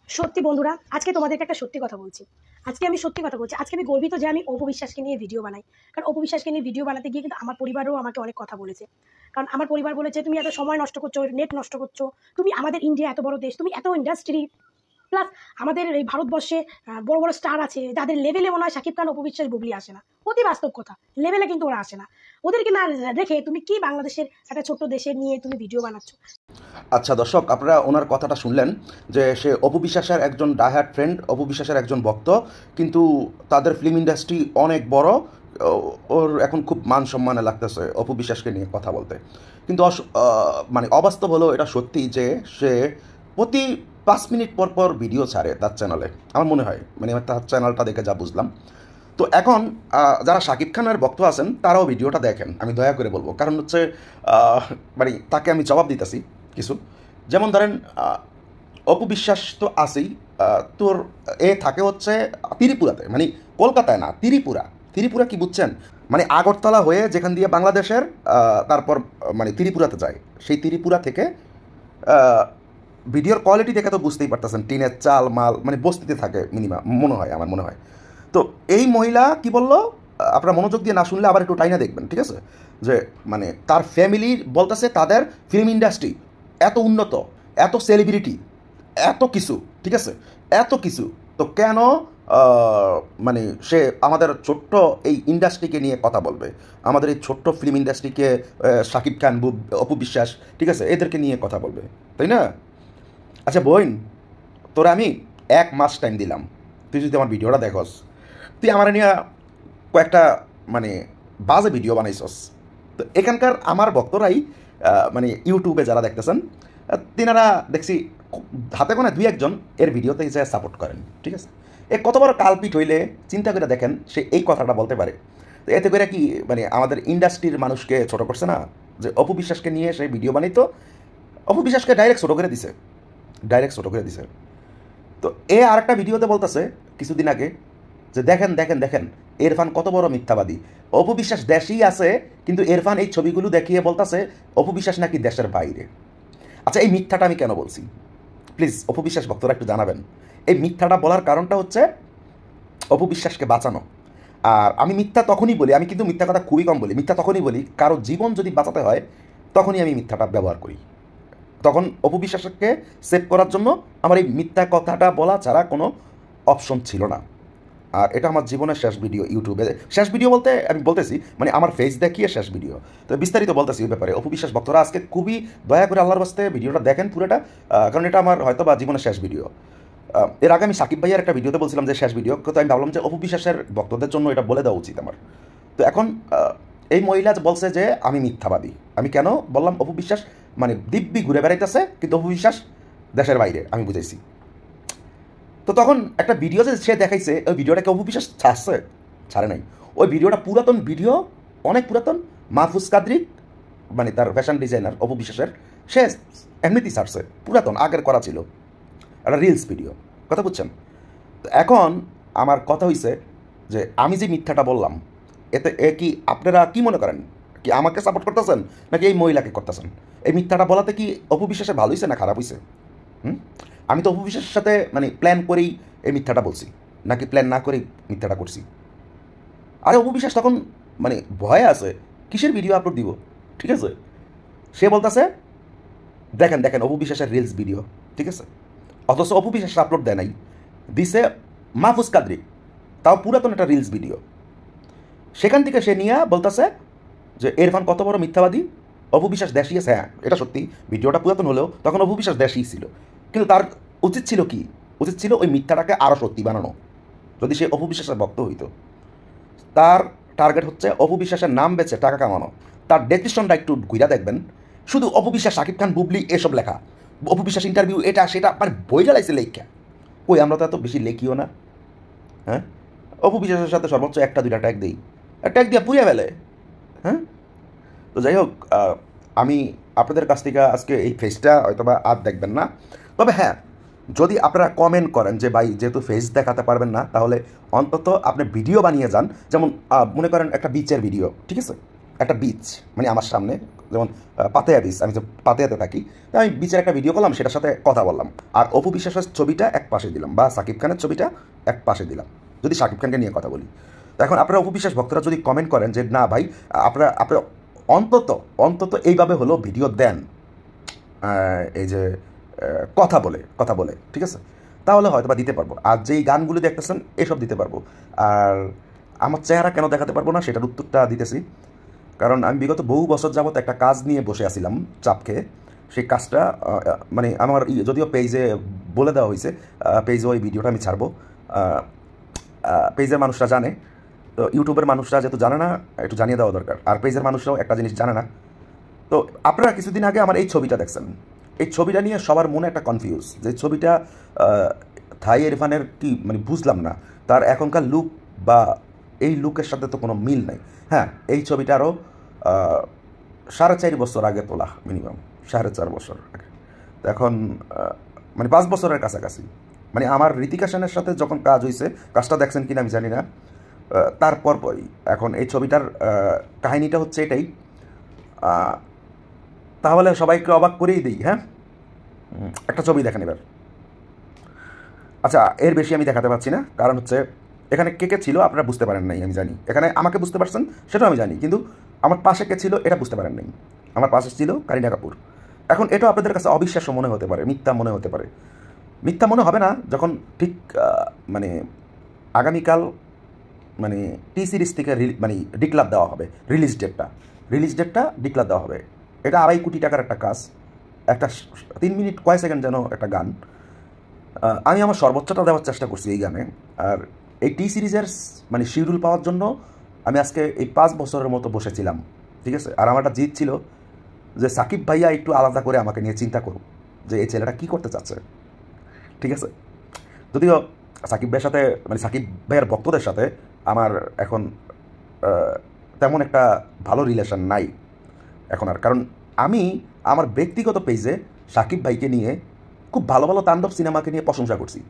সত্যি বন্ধুরা, আজকে তোমাদেরকে একটা সত্যি কথা বলছি। আজকে আমি গর্বিত যে আমি অপু বিশ্বাসকে নিয়ে ভিডিও বানাই। কারণ অপু বিশ্বাসকে নিয়ে ভিডিও বানাতে গিয়ে কিন্তু আমার পরিবারও আমাকে অনেক কথা বলেছে। কারণ আমার পরিবার বলেছে, তুমি এত সময় নষ্ট করছো, নেট নষ্ট করছো, তুমি আমাদের ইন্ডিয়া এত বড় দেশ, তুমি এত ইন্ডাস্ট্রি, প্লাস আমাদের এই ভারতবর্ষে বড় বড় স্টার আছে যাদের লেভেলে মনে হয় শাকিব খান, অপু বিশ্বাস, বুবলি আসে না। অতি বাস্তব কথা, লেভেলে কিন্তু ওরা আসে না। ওদেরকে না দেখে তুমি কি বাংলাদেশের একটা ছোট্ট দেশের নিয়ে তুমি ভিডিও বানাচ্ছ? আচ্ছা দর্শক, আপনারা ওনার কথাটা শুনলেন যে সে অপু বিশ্বাসের একজন ডাইহার্ড ফ্রেন্ড, অপু বিশ্বাসের একজন ভক্ত, কিন্তু তাদের ফিল্ম ইন্ডাস্ট্রি অনেক বড়। ওর এখন খুব মান সম্মানে লাগতেছে অপু বিশ্বাসকে নিয়ে কথা বলতে। কিন্তু মানে অবাস্তব হলো এটা সত্যি যে সে প্রতি 5 মিনিট পর পর ভিডিও ছাড়ে তার চ্যানেলে। আমার মনে হয়, মানে তার চ্যানেলটা দেখে যা বুঝলাম। তো এখন যারা শাকিব খানের ভক্ত আছেন তারাও ভিডিওটা দেখেন, আমি দয়া করে বলবো। কারণ হচ্ছে মানে তাকে আমি জবাব দিতেছি কিছু। যেমন ধরেন, অপু বিশ্বাস তো আছেই, তোর থাকে হচ্ছে ত্রিপুরাতে, মানে কলকাতায় না, ত্রিপুরা কি বুঝছেন? মানে আগরতলা হয়ে যেখান দিয়ে বাংলাদেশের তারপর মানে ত্রিপুরাতে যায়, সেই ত্রিপুরা থেকে ভিডিওর কোয়ালিটি দেখে তো বুঝতেই পারতেছেন, টিনের চাল মাল মানে বস্তিতে থাকে মিনিমাম, আমার মনে হয়। তো এই মহিলা কি বললো, আপনারা মনোযোগ দিয়ে না শুনলে আবার একটু টাইনা দেখবেন, ঠিক আছে? যে মানে তার ফ্যামিলি বলতেছে তাদের ফিল্ম ইন্ডাস্ট্রি এত উন্নত, এত সেলিব্রিটি, এত কিছু, ঠিক আছে, এত কিছু, তো কেন মানে সে আমাদের ছোট্ট এই ইন্ডাস্ট্রিকে নিয়ে কথা বলবে? আমাদের এই ছোট্ট ফিল্ম ইন্ডাস্ট্রিকে শাকিব খান, অপু বিশ্বাস, ঠিক আছে, এদেরকে নিয়ে কথা বলবে, তাই না? আচ্ছা বোন, তোরা আমি 1 মাস টাইম দিলাম, তুই যদি আমার ভিডিওটা দেখস, তুই আমার নিয়ে কয়েকটা মানে বাজে ভিডিও বানাইছস। তো এখানকার আমার ভক্তরাই মানে ইউটিউবে যারা দেখতেছেন, তিনারা দেখছি হাতে কোনা 2-1 জন এর ভিডিওতে যা সাপোর্ট করেন, ঠিক আছে? এ কত বড় কালপিট হইলে চিন্তা করে দেখেন সে এই কথাটা বলতে পারে। তো এতে করে কি মানে আমাদের ইন্ডাস্ট্রির মানুষকে ছোট করছে না? যে অপু বিশ্বাসকে নিয়ে সেই ভিডিও বানাইতো, অপু বিশ্বাসকে ডাইরেক্ট ছোট করে দিছে। তো আরেকটা ভিডিওতে বলতেছে কিছুদিন আগে যে দেখেন দেখেন দেখেন ইরফান কত বড় মিথ্যাবাদী। অপু বিশ্বাস দেশেই আছে, কিন্তু ইরফান এই ছবিগুলো দেখিয়ে বলতেছে অপু বিশ্বাস নাকি দেশের বাইরে। আচ্ছা, এই মিথ্যাটা আমি কেন বলছি প্লিজ অপু বিশ্বাস ভক্তরা একটু জানাবেন। এই মিথ্যাটা বলার কারণটা হচ্ছে অপু বিশ্বাসকে বাঁচানো। আর আমি মিথ্যা তখনই বলি, আমি কিন্তু মিথ্যা কথা খুবই কম বলি, মিথ্যা তখনই বলি কারো জীবন যদি বাঁচাতে হয়, তখনই আমি মিথ্যাটা ব্যবহার করি। তখন অপু বিশ্বাসকে সেভ করার জন্য আমার এই মিথ্যা কথাটা বলা ছাড়া কোনো অপশন ছিল না। আর এটা আমার জীবনের শেষ ভিডিও ইউটিউবে। শেষ ভিডিও বলতে আমি বলতেছি মানে আমার ফেস দেখিয়ে শেষ ভিডিও। তো বিস্তারিত বলতেছি এই ব্যাপারে। অপু বিশ্বাস ভক্তরা আজকে খুবই দয়া করে আল্লাহর বাস্তে ভিডিওটা দেখেন পুরোটা, কারণ এটা আমার হয়তো বা জীবনের শেষ ভিডিও। এর আগে আমি সাকিব ভাইয়ার একটা ভিডিওতে বলছিলাম যে শেষ ভিডিও, তো আমি ভাবলাম যে অপু বিশ্বাসের ভক্তদের জন্য এটা বলে দেওয়া উচিত আমার। তো এখন এই মহিলা বলছে যে আমি মিথ্যাবাদী। আমি কেন বললাম অপু বিশ্বাস মানে দিব্যি ঘুরে বেড়াইতেছে, কিন্তু অপু বিশ্বাস দেশের বাইরে, আমি বুঝাইছি। তো তখন একটা ভিডিও যে সে দেখাইছে, ওই ভিডিওটাকে অপু বিশ্বাস ছাড়ে নাই। ওই ভিডিওটা পুরাতন ভিডিও, অনেক পুরাতন। মাহফুজ কাদরি মানে তার ফ্যাশন ডিজাইনার অপু বিশ্বাসের, সে এমনিতেই ছাড়ছে, পুরাতন আগের করা ছিল, একটা রিলস ভিডিও, কথা বুঝছেন? তো এখন আমার কথা হইছে যে আমি যে মিথ্যাটা বললাম, এতে কি আপনারা কি মনে করেন? কি আমাকে সাপোর্ট করতেছেন নাকি এই মহিলাকে করতেছেন? এই মিথ্যাটা বলাতে কি অপু বিশ্বাসে ভালো হয়েছে না খারাপ হয়েছে? আমি তো অপু বিশ্বাসের সাথে মানে প্ল্যান করেই এই মিথ্যাটা বলছি, নাকি প্ল্যান না করেই মিথ্যাটা করছি? আরে অপু বিশ্বাস তখন মানে ভয়ে আছে, কিসের ভিডিও আপলোড দিব, ঠিক আছে? সে বলতেছে দেখেন দেখেন অপু বিশ্বাসের রিলস ভিডিও, ঠিক আছে? অথচ অপু বিশ্বাস আপলোড দেয় নাই, দিছে মাহফুজ কাদরি, তাও পুরাতন একটা রিলস ভিডিও। সেখান থেকে সে নিয়ে বলতেছে যে ইরফান কত বড় মিথ্যাবাদী, অপু বিশ্বাস দেশি আছে। হ্যাঁ, এটা সত্যি, ভিডিওটা পুরাতন হলেও তখন অপু বিশ্বাস দেশি ছিল। কিন্তু তার উচিত ছিল কি? উচিত ছিল ওই মিথ্যাটাকে আরও সত্যি বানানো, যদি সে অপু বিশ্বাসের ভক্ত হইতো। তার টার্গেট হচ্ছে অপু বিশ্বাসের নাম বেচে টাকা কামানো। তার ডেসক্রিপশনটা একটু ঘুরা দেখবেন, শুধু অপু বিশ্বাস, শাকিব খান, বুবলি এসব লেখা। অপু বিশ্বাস ইন্টারভিউ, এটা সেটা মানে বই জ্বালাইছে লেখা। কই, আমরা তো এত বেশি লেখিও না। হ্যাঁ, অপু বিশ্বাসের সাথে সর্বোচ্চ 1-2টা ট্যাগ দিই, ট্যাগ দিয়ে পুড়িয়ে ফেলে। হ্যাঁ, তো যাই হোক, আমি আপনাদের কাছ থেকে আজকে এই ফেসটা হয়তো বা আর দেখবেন না। তবে হ্যাঁ, যদি আপনারা কমেন্ট করেন যে ভাই যেহেতু ফেস দেখাতে পারবেন না, তাহলে অন্তত আপনি ভিডিও বানিয়ে যান। যেমন মনে করেন একটা বিচের ভিডিও, ঠিক আছে? একটা বিচ মানে আমার সামনে যেমন পাতেয়া বিচ, আমি যে পাতেয়াতে থাকি, আমি বিচের একটা ভিডিও করলাম, সেটার সাথে কথা বললাম, আর অপু বিশ্বাসের ছবিটা এক পাশে দিলাম, বা সাকিব খানের ছবিটা এক পাশে দিলাম, যদি সাকিব খানকে নিয়ে কথা বলি। তো এখন আপনারা অপু বিশ্বাস ভক্তরা যদি কমেন্ট করেন যে না ভাই, আপনারা অন্তত অন্তত এইভাবে হলো ভিডিও দেন, এই যে কথা বলে, ঠিক আছে, তাহলে হয়তো বা দিতে পারবো। আর যেই গানগুলি দেখতেছেন এসব দিতে পারবো। আর আমার চেহারা কেন দেখাতে পারবো না সেটার উত্তরটা দিতেছি। কারণ আমি বিগত বহু বছর যাবত একটা কাজ নিয়ে বসে আছিলাম চাপ খেয়ে। সেই কাজটা মানে আমার যদিও পেজে বলে দেওয়া হয়েছে, পেজে ওই ভিডিওটা আমি ছাড়বো। পেজের মানুষরা জানে, তো ইউটিউবের মানুষরা যেহেতু জানে না, একটু জানিয়ে দেওয়া দরকার। আর পেজের মানুষরাও একটা জিনিস জানে না। তো আপনারা কিছুদিন আগে আমার এই ছবিটা দেখছেন, এই ছবিটা নিয়ে সবার মনে একটা কনফিউজ, যে ছবিটা থাই ইরফানের কি মানে বুঝলাম না, তার এখনকার লুক বা এই লুকের সাথে তো কোনো মিল নাই। হ্যাঁ, এই ছবিটা আরও 4.5 বছর আগে তোলা, মিনিমাম 4.5 বছর আগে। তো এখন মানে 5 বছরের কাছাকাছি। মানে আমার ঋতিকা সেনের সাথে যখন কাজ হয়েছে, কাজটা দেখছেন কিনা আমি জানি না, তারপর পরই এখন এই ছবিটার কাহিনিটা হচ্ছে এটাই। তাহলে সবাইকে অবাক করেই দিই। হ্যাঁ, একটা ছবি দেখেন এবার। আচ্ছা, এর বেশি আমি দেখাতে পারছি না, কারণ হচ্ছে এখানে কে কে ছিল আপনারা বুঝতে পারেন নাই, আমি জানি। এখানে আমাকে বুঝতে পারছেন সেটাও আমি জানি, কিন্তু আমার পাশে কে ছিল এটা বুঝতে পারেন নাই। আমার পাশে ছিল কারিনা কাপুর। এখন এটাও আপনাদের কাছে অবিশ্বাস্য মনে হতে পারে, মিথ্যা মনে হতে পারে। মিথ্যা মনে হবে না যখন ঠিক মানে আগামীকাল মানে টি সিরিজ থেকে মানে ডিক্লার দেওয়া হবে, রিলিজ ডেটটা ডিক্লার দেওয়া হবে। এটা 2.5 কোটি টাকার একটা কাজ, একটা 3 মিনিট কয় সেকেন্ড যেন একটা গান। আমি আমার সর্বোচ্চটা দেওয়ার চেষ্টা করছি এই গানে। আর এই টি সিরিজের মানে শিডিউল পাওয়ার জন্য আমি আজকে এই 5 বছরের মতো বসেছিলাম, ঠিক আছে। আর আমার একটা জিদ ছিল যে সাকিব ভাইয়া একটু আলাদা করে আমাকে নিয়ে চিন্তা করুক, যে এই ছেলেটা কী করতে চাচ্ছে, ঠিক আছে। যদিও সাকিব ভাইয়ের সাথে মানে সাকিব ভাইয়ের ভক্তদের সাথে আমার এখন তেমন একটা ভালো রিলেশন নাই এখন আর। কারণ আমি আমার ব্যক্তিগত পেজে সাকিব ভাইকে নিয়ে খুব ভালো ভালো তাণ্ডব সিনেমাকে নিয়ে প্রশংসা করছি।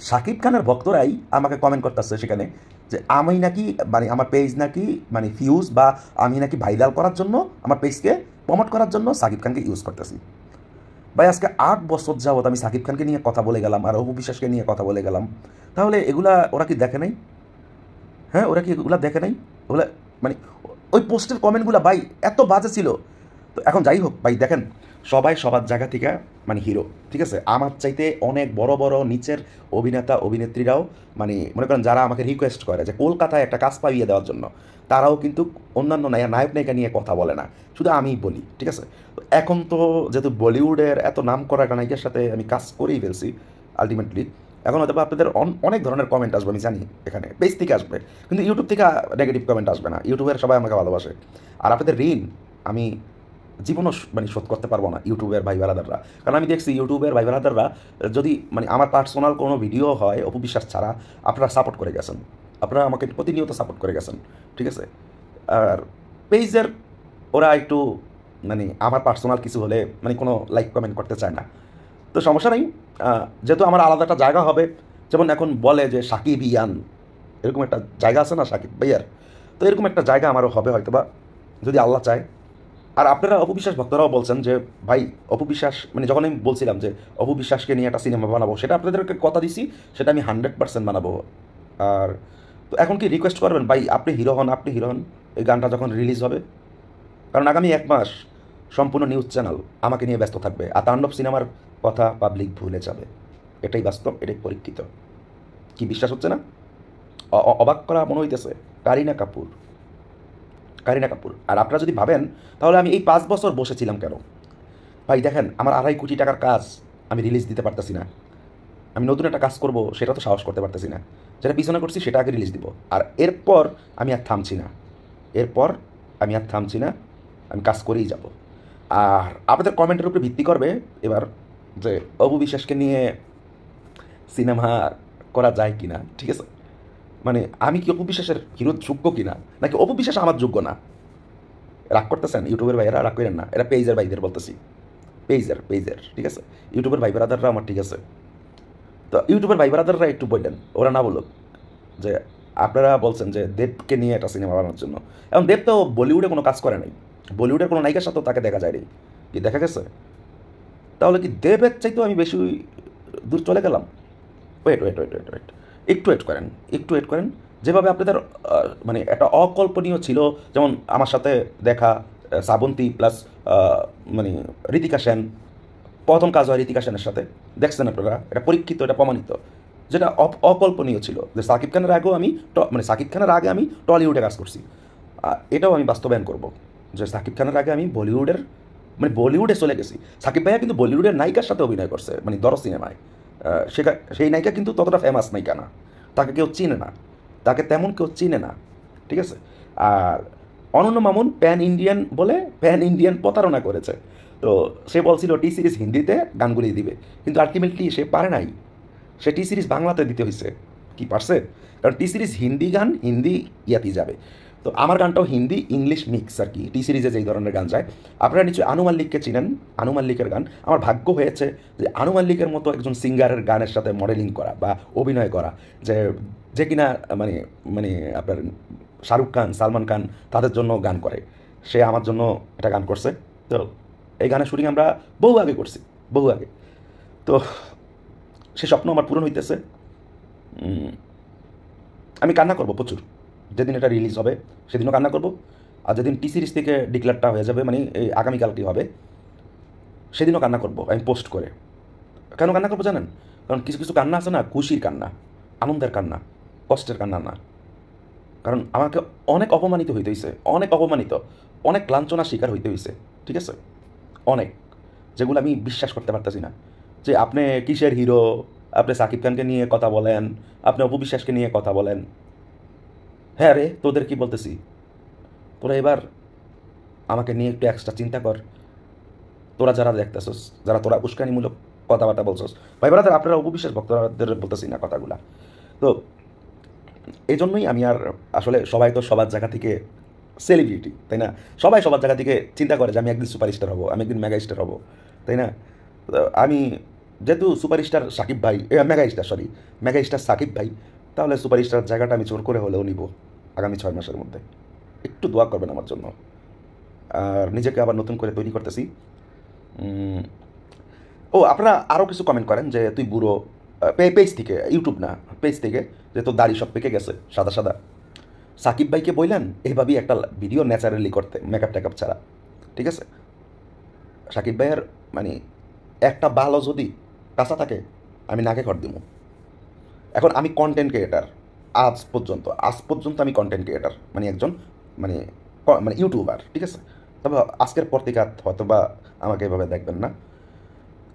সাকিব খানের ভক্তরাই আমাকে কমেন্ট করতেছে সেখানে যে আমি নাকি মানে আমার পেজ নাকি মানে ফিউজ বা আমি নাকি ভাইরাল করার জন্য আমার পেজকে প্রমোট করার জন্য সাকিব খানকে ইউজ করতেছি। ভাই আজকে 8 বছর যাবত আমি সাকিব খানকে নিয়ে কথা বলে গেলাম, আর অপু বিশ্বাসকে নিয়ে কথা বলে গেলাম, তাহলে এগুলা ওরা কি দেখে নাই? হ্যাঁ, ওরা কি এগুলা দেখে নাই? ওগুলা মানে ওই পোস্টের কমেন্টগুলো ভাই এত বাজে ছিল। তো এখন যাই হোক ভাই, দেখেন সবাই সবার জায়গা থেকে মানে হিরো, ঠিক আছে। আমার চাইতে অনেক বড় বড় নিচের অভিনেতা অভিনেত্রীরাও মানে মনে করেন যারা আমাকে রিকোয়েস্ট করে যে কলকাতায় একটা কাজ পাইয়ে দেওয়ার জন্য, তারাও কিন্তু অন্যান্য নায়ক নায়িকা নিয়ে কথা বলে না, শুধু আমিই বলি, ঠিক আছে। তো এখন তো যেহেতু বলিউডের এত নাম করা একটা নায়িকার সাথে আমি কাজ করেই ফেলছি আলটিমেটলি, এখন হয়তো আপনাদের অনেক ধরনের কমেন্ট আসবে, আমি জানি এখানে পেজ থেকে আসবে, কিন্তু ইউটিউব থেকে নেগেটিভ কমেন্ট আসবে না। ইউটিউবের সবাই আমাকে ভালোবাসে। আর আপনাদের ঋণ আমি জীবনও মানে শোধ করতে পারবো না ইউটিউবের ভাই বেড়াদাররা। কারণ আমি দেখছি ইউটিউবের ভাই বেড়াদাররা যদি মানে আমার পার্সোনাল কোনো ভিডিও হয় অপু বিশ্বাস ছাড়া, আপনারা সাপোর্ট করে গেছেন, আপনারা আমাকে প্রতিনিয়ত সাপোর্ট করে গেছেন, ঠিক আছে। আর পেজের ওরা একটু মানে আমার পার্সোনাল কিছু হলে মানে কোনো লাইক কমেন্ট করতে চায় না। তো সমস্যা নেই, যেহেতু আমার আলাদা একটা জায়গা হবে, যেমন এখন বলে যে সাকিব ইয়ান, এরকম একটা জায়গা আছে না সাকিব ভাইয়ার, তো এরকম একটা জায়গা আমারও হবে হয়তো বা, যদি আল্লাহ চায়। আর আপনারা অপু বিশ্বাস ভক্তরাও বলছেন যে ভাই অপু বিশ্বাস মানে যখন আমি বলছিলাম যে অপু বিশ্বাসকে নিয়ে একটা সিনেমা বানাবো, সেটা আপনাদেরকে কথা দিছি, সেটা আমি 100% বানাবো। আর তো এখন কি রিকোয়েস্ট করবেন ভাই আপনি হিরো হন, আপনি হিরো হন এই গানটা যখন রিলিজ হবে? কারণ আগামী 1 মাস সম্পূর্ণ নিউজ চ্যানেল আমাকে নিয়ে ব্যস্ত থাকবে, আর তাণ্ডব সিনেমার কথা পাবলিক ভুলে যাবে। এটাই বাস্তব, এটাই পরীক্ষিত। কি বিশ্বাস হচ্ছে না? অবাক করা মনে হইতেছে। কারিনা কাপুর। আর আপনারা যদি ভাবেন তাহলে আমি এই 5 বছর বসেছিলাম কেন? ভাই দেখেন, আমার 2.5 কোটি টাকার কাজ আমি রিলিজ দিতে পারতেছি না। আমি নতুন একটা কাজ করব সেটা তো সাহস করতে পারতেছি না। যেটা পিছনে করছি সেটা আগে রিলিজ দিব। আর এরপর আমি আর থামছি না, আমি কাজ করেই যাব। আর আপনাদের কমেন্টের উপরে ভিত্তি করবে এবার যে অপু বিশ্বাসকে নিয়ে সিনেমা করা যায় কিনা, ঠিক আছে। মানে আমি কি অপু বিশ্বাসের হিরোর যোগ্য কিনা, নাকি অপু বিশ্বাস আমার যোগ্য না? রাগ করতেছেন ইউটিউবের ভাইয়েরা? রাগ করেন না, এরা পেজের ভাইদের বলতেছি, পেজের, ঠিক আছে। ইউটিউবের ভাই ব্রাদাররা আমার ঠিক আছে, তো ইউটিউবের ভাই ব্রাদাররা একটু বললেন, ওরা না বলুক যে আপনারা বলছেন যে দেবকে নিয়ে একটা সিনেমা বানানোর জন্য। এখন দেব তো বলিউডে কোনো কাজ করে নাই, বলিউডের কোনো নায়িকার সাথেও তাকে দেখা যায়নি, কি দেখা গেছে? তাহলে কি দেবের চাইতেও আমি বেশি দূর চলে গেলাম? Wait wait wait wait wait একটু ওয়েট করেন, একটু ওয়েট করেন। যেভাবে আপনাদের মানে একটা অকল্পনীয় ছিল, যেমন আমার সাথে দেখা শ্রাবন্তী প্লাস মানে ঋতিকা সেন, প্রথম কাজ হয় ঋতিকা সেনের সাথে, দেখছেন আপনারা, এটা পরীক্ষিত, এটা প্রমাণিত, যেটা অকল্পনীয় ছিল যে সাকিব খানের আগেও আমি মানে সাকিব খানের আগে আমি টলিউডে কাজ করছি। এটাও আমি বাস্তবায়ন করব যে সাকিব খানের আগে আমি বলিউডের মানে বলিউডে চলে গেছি। সাকিব ভাইয়া কিন্তু বলিউডের নায়িকার সাথে অভিনয় করছে, মানে দরজ সিনেমায়। সেই নায়িকা কিন্তু ততটা ফেমাস নায়িকা না, তাকে কেউ চিনে না, তাকে তেমন কেউ চিনে না, ঠিক আছে? আর অনন্য মামুন প্যান ইন্ডিয়ান বলে প্যান ইন্ডিয়ান প্রতারণা করেছে। তো সে বলছিল টি সিরিজ হিন্দিতে গানগুলি দিবে, কিন্তু আলটিমেটলি সে পারে নাই, সে টি সিরিজ বাংলাতে দিতে হয়েছে। কি পারছে? কারণ টি সিরিজ হিন্দি গান হিন্দি ইয়াতেই যাবে, তো আমার গানটাও হিন্দি ইংলিশ মিক্স আর কি, টি সিরিজে যেই ধরনের গান যায়। আপনারা নিশ্চয়ই আনু মাল্লিককে চিনেন, আনু মাল্লিকের গান। আমার ভাগ্য হয়েছে যে আনু মাল্লিকের মতো একজন সিঙ্গারের গানের সাথে মডেলিং করা বা অভিনয় করা, যে যে কিনা মানে মানে আপনার শাহরুখ খান, সালমান খান তাদের জন্য গান করে, সে আমার জন্য একটা গান করছে। তো এই গানের শুটিং আমরা বহু আগে করছি, বহু আগে। তো সে স্বপ্ন আমার পূরণ হইতেছে। আমি কান্না করবো প্রচুর যেদিন এটা রিলিজ হবে, সেদিনও কান্না করবো। আর যেদিন টি সিরিজ থেকে ডিক্লেয়ারটা হয়ে যাবে, মানে এই আগামীকালটি হবে, সেদিনও কান্না করবো আমি পোস্ট করে। কেন কান্না করবো জানেন? কারণ কিছু কিছু কান্না আছে না, খুশির কান্না, আনন্দের কান্না, কষ্টের কান্না না। কারণ আমাকে অনেক অপমানিত হইতে হয়েছে, অনেক অপমানিত, অনেক লাঞ্ছনার শিকার হইতে হয়েছে, ঠিক আছে? অনেক, যেগুলো আমি বিশ্বাস করতে পারতেছি না। যে আপনি কিসের হিরো, আপনি সাকিব খানকে নিয়ে কথা বলেন, আপনি অপু বিশ্বাসকে নিয়ে কথা বলেন। হ্যাঁ রে, তোদের কি বলতেছি, তোরা এবার আমাকে নিয়ে একটু এক্সট্রা চিন্তা কর। তোরা যারা দেখতেছস, যারা তোরা উস্কানিমূলক কথাবার্তা বলছস, ভাই ব্রাদার, আপনারা অপু বিশ্বাস ভক্তদের বলতেছি না কথাগুলা। তো এই জন্যই আমি আর আসলে, সবাই তো সবার জায়গা থেকে সেলিব্রিটি, তাই না? সবাই সবার জায়গা থেকে চিন্তা করে যে আমি একদিন সুপারস্টার হব, আমি একদিন মেগা স্টার হব, তাই না? তো আমি যেহেতু সুপারস্টার সাকিব ভাই, mega star, sorry, mega star Shakib ভাই, তাহলে সুপারস্টার জায়গাটা আমি জোর করে হলেও নিব আগামী 6 মাসের মধ্যে। একটু দোয়া করবেন আমার জন্য। আর নিজেকে আবার নতুন করে তৈরি করতেছি। ও, আপনারা আরও কিছু কমেন্ট করেন যে তুই বুড়ো, পেজ থেকে, ইউটিউব না, পেজ থেকে, যে তোর দাড়ি সব পেকে গেছে সাদা সাদা। সাকিব ভাইকে বললেন এইভাবেই একটা ভিডিও ন্যাচারালি করতে, মেকআপ টেকআপ ছাড়া, ঠিক আছে? সাকিব ভাইয়ের মানে একটা ভালো যদি কাঁচা থাকে, আমি নাকে খড় দিব। এখন আমি কন্টেন্ট ক্রিয়েটার, আজ পর্যন্ত আমি কন্টেন্ট ক্রিয়েটার, মানে একজন মানে মানে ইউটিউবার, ঠিক আছে? তবে আজকের পর থেকে হয়তো বা আমাকে এভাবে দেখবেন না।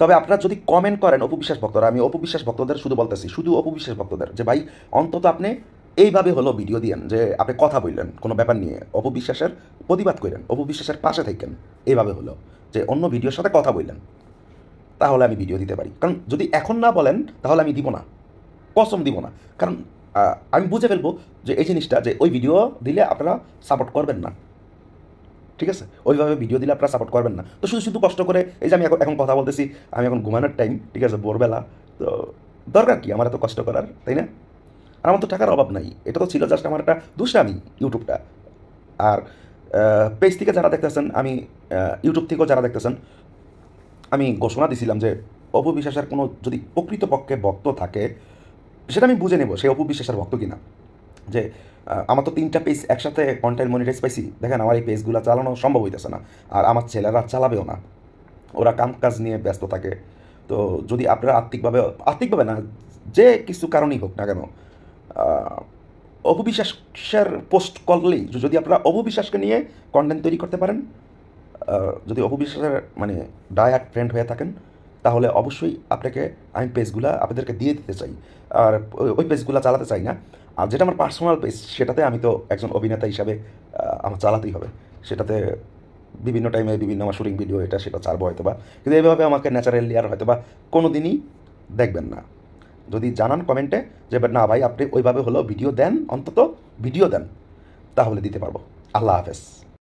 তবে আপনারা যদি কমেন্ট করেন অপু বিশ্বাস ভক্তরা, আমি অপু বিশ্বাস ভক্তদের শুধু বলতেছি, শুধু অপু বিশ্বাস ভক্তদের, যে ভাই অন্তত আপনি এইভাবে হলো ভিডিও দিয়েন, যে আপনি কথা বললেন কোনো ব্যাপার নিয়ে, অপু বিশ্বাসের প্রতিবাদ করেন, অপু বিশ্বাসের পাশে থাকেন, এইভাবে হলো যে অন্য ভিডিওর সাথে কথা বললেন, তাহলে আমি ভিডিও দিতে পারি। কারণ যদি এখন না বলেন তাহলে আমি দিব না, কসম দিব না। কারণ আমি বুঝে ফেলবো যে এই জিনিসটা, যে ওই ভিডিও দিলে আপনারা সাপোর্ট করবেন না, ঠিক আছে? ওইভাবে ভিডিও দিলে আপনারা সাপোর্ট করবেন না। তো শুধু শুধু কষ্ট করে, এই যে আমি এখন কথা বলতেছি, আমি এখন ঘুমানোর টাইম, ঠিক আছে, ভোরবেলা, তো দরকার কি আমার এত কষ্ট করার, তাই না? আর আমার তো টাকার অভাব নাই, এটা তো ছিল জাস্ট আমার একটা দুষ্টামি, ইউটিউবটা। আর পেজ থেকে যারা দেখতেছেন, আমি ইউটিউব থেকেও যারা দেখতেছেন, আমি ঘোষণা দিছিলাম যে অপু বিশ্বাসের কোনো যদি প্রকৃতপক্ষে ভক্ত থাকে, সেটা আমি বুঝে নেব সে অপু বিশ্বাসের ভক্ত কিনা। যে আমার তো 3টা পেজ একসাথে কন্টেন্ট মনিটাইজ পাইছি, দেখেন আমার এই পেজগুলো চালানো সম্ভব হইতেছে না, আর আমার ছেলেরা চালাবেও না, ওরা কাম কাজ নিয়ে ব্যস্ত থাকে। তো যদি আপনারা আর্থিকভাবে না, যে কিছু কারণেই হোক না কেন, অপু বিশ্বাসের পোস্ট করলেই, যদি আপনারা অপু বিশ্বাসকে নিয়ে কন্টেন্ট তৈরি করতে পারেন, যদি অপু বিশ্বাসের মানে ডায়াট ফ্রেন্ড হয়ে থাকেন, তাহলে অবশ্যই আপনাকে আমি পেজগুলা আপনাদেরকে দিয়ে দিতে চাই। আর ওই পেজগুলো চালাতে চাই না। আর যেটা আমার পার্সোনাল পেজ, সেটাতে আমি তো একজন অভিনেতা হিসাবে আমার চালাতেই হবে, সেটাতে বিভিন্ন টাইমে বিভিন্ন আমার শুটিং ভিডিও এটা সেটা ছাড়বো হয়তো বা, কিন্তু এইভাবে আমাকে ন্যাচারালি আর হয়তো বা কোনো দিনই দেখবেন না। যদি জানান কমেন্টে যে না ভাই আপনি ওইভাবে হলো ভিডিও দেন, অন্তত ভিডিও দেন, তাহলে দিতে পারবো। আল্লাহ হাফেজ।